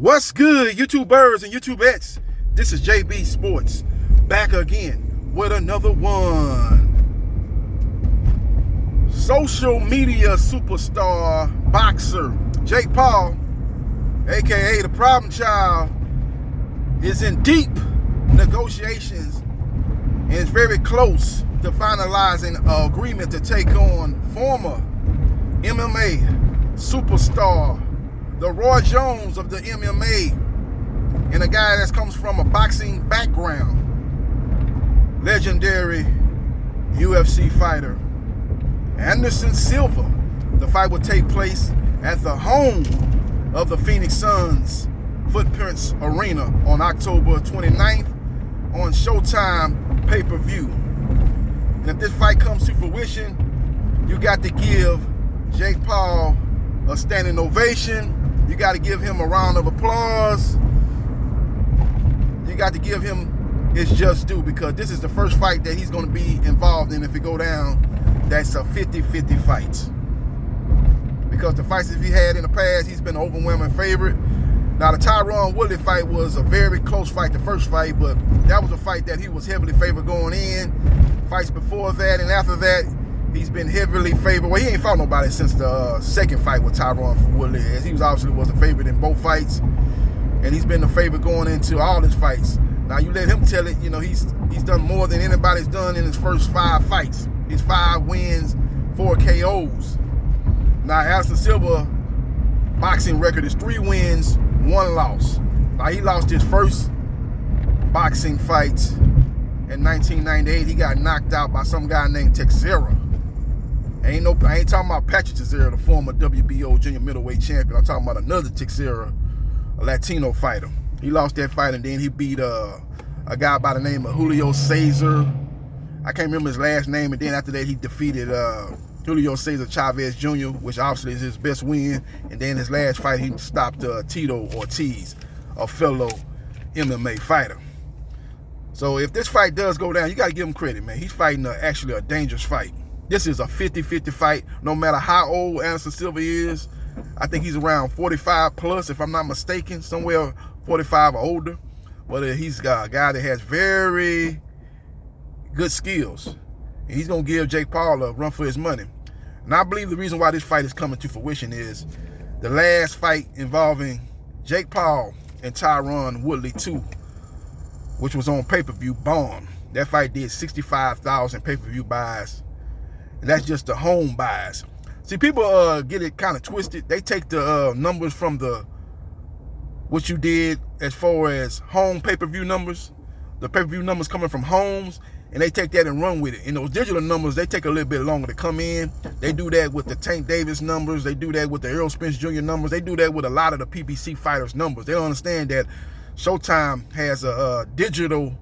What's good, YouTubers and YouTubettes? This is JBsports back again with another one. Social media superstar boxer Jake Paul, aka the problem child, is in deep negotiations and is very close to finalizing an agreement to take on former MMA superstar, the Roy Jones of the MMA, and a guy that comes from a boxing background, legendary UFC fighter Anderson Silva. The fight will take place at the home of the Phoenix Suns Footprints Arena on October 29th on Showtime pay-per-view. And if this fight comes to fruition, you got to give Jake Paul a standing ovation. You got to give him a round of applause. You got to give him his just due, because this is the first fight that he's going to be involved in. If it go down, that's a 50-50 fight. Because the fights that he had in the past, he's been an overwhelming favorite. Now, the Tyron Woodley fight was a very close fight, the first fight, but that was a fight that he was heavily favored going in. Fights before that and after that, he's been heavily favored. Well, he ain't fought nobody since the second fight with Tyron Woodley, as he was a favorite in both fights, and he's been the favorite going into all his fights. Now, you let him tell it, you know, he's done more than anybody's done in his first 5 fights. His 5 wins, 4 KOs. Now, Anderson Silva boxing record is 3 wins, 1 loss. Now, he lost his first boxing fight in 1998. He got knocked out by some guy named Teixeira. I ain't talking about Patrick Teixeira, the former WBO junior middleweight champion. I'm talking about another Teixeira, a Latino fighter. He lost that fight, and then he beat a guy by the name of Julio Cesar. I can't remember his last name. And then after that, he defeated Julio Cesar Chavez Jr., which obviously is his best win. And then his last fight, he stopped Tito Ortiz, a fellow MMA fighter. So if this fight does go down, you got to give him credit, man. He's fighting actually a dangerous fight. This is a 50-50 fight, no matter how old Anderson Silva is. I think he's around 45 plus, if I'm not mistaken, somewhere 45 or older. But he's got a guy that has very good skills, and he's going to give Jake Paul a run for his money. And I believe the reason why this fight is coming to fruition is the last fight involving Jake Paul and Tyron Woodley 2, which was on pay-per-view, bombed. That fight did 65,000 pay-per-view buys. And that's just the home buys. See, people get it kind of twisted. They take the numbers from what you did as far as home pay-per-view numbers, the pay-per-view numbers coming from homes, and they take that and run with it. And those digital numbers, they take a little bit longer to come in. They do that with the Tank Davis numbers. They do that with the Errol Spence Jr. numbers. They do that with a lot of the PBC fighters' numbers. They don't understand that Showtime has a digital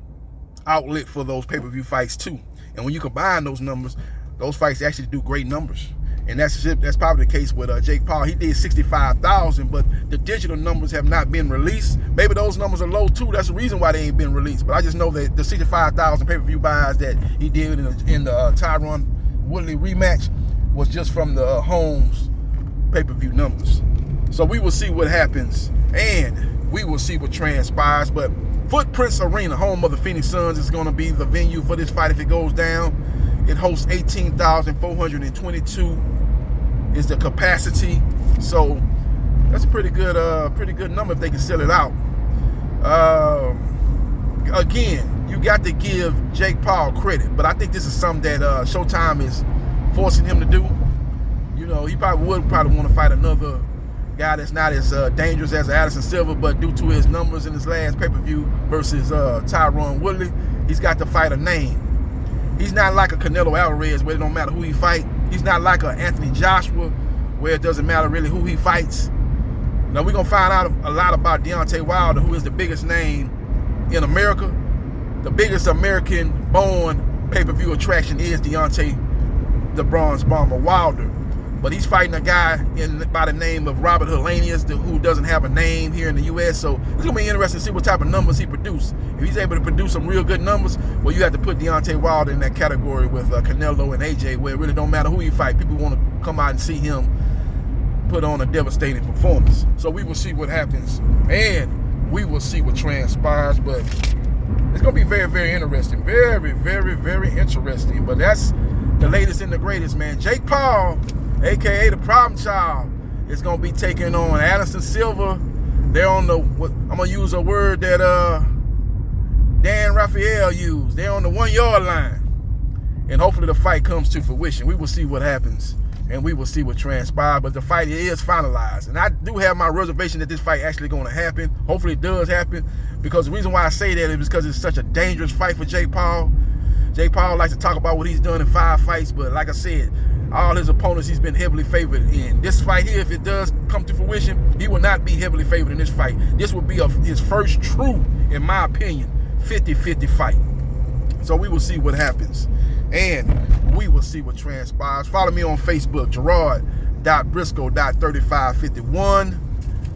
outlet for those pay-per-view fights too. And when you combine those numbers, those fights actually do great numbers. And that's probably the case with Jake Paul. He did 65,000, but the digital numbers have not been released. Maybe those numbers are low too. That's the reason why they ain't been released. But I just know that the 65,000 pay-per-view buys that he did in the Tyron Woodley rematch was just from the home's pay-per-view numbers. So we will see what happens, and we will see what transpires. But Footprints Arena, home of the Phoenix Suns, is going to be the venue for this fight if it goes down. It hosts 18,422 is the capacity. So that's a pretty good number if they can sell it out. Again, you got to give Jake Paul credit, but I think this is something that Showtime is forcing him to do. You know, he probably would want to fight another guy that's not as dangerous as Anderson Silva, but due to his numbers in his last pay-per-view versus Tyron Woodley, he's got to fight a name. He's not like a Canelo Alvarez, where it don't matter who he fight. He's not like a Anthony Joshua, where it doesn't matter really who he fights. Now, we're going to find out a lot about Deontay Wilder, who is the biggest name in America. The biggest American-born pay-per-view attraction is Deontay the Bronze Bomber Wilder. But he's fighting a guy by the name of Robert Helenius, who doesn't have a name here in the U.S. So it's going to be interesting to see what type of numbers he produces. If he's able to produce some real good numbers, well, you have to put Deontay Wilder in that category with Canelo and AJ, where it really don't matter who he fight. People want to come out and see him put on a devastating performance. So we will see what happens, and we will see what transpires. But it's going to be very, very interesting. Very, very, very interesting. But that's the latest and the greatest, man. Jake Paul, a.k.a. the Problem Child, is going to be taking on Anderson Silva. They're on the, I'm going to use a word that Dan Raphael used. They're on the 1 yard line. And hopefully the fight comes to fruition. We will see what happens, and we will see what transpires. But the fight is finalized. And I do have my reservation that this fight actually going to happen. Hopefully it does happen, because the reason why I say that is because it's such a dangerous fight for Jake Paul. Jake Paul likes to talk about what he's done in 5 fights, but like I said, all his opponents he's been heavily favored in. This fight here, if it does come to fruition, he will not be heavily favored in this fight. This will be his first true, in my opinion, 50-50 fight. So we will see what happens, and we will see what transpires. Follow me on Facebook, Gerard.Briscoe.3551.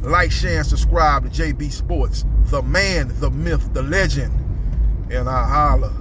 Like, share, and subscribe to JB Sports, the man, the myth, the legend, and I holla.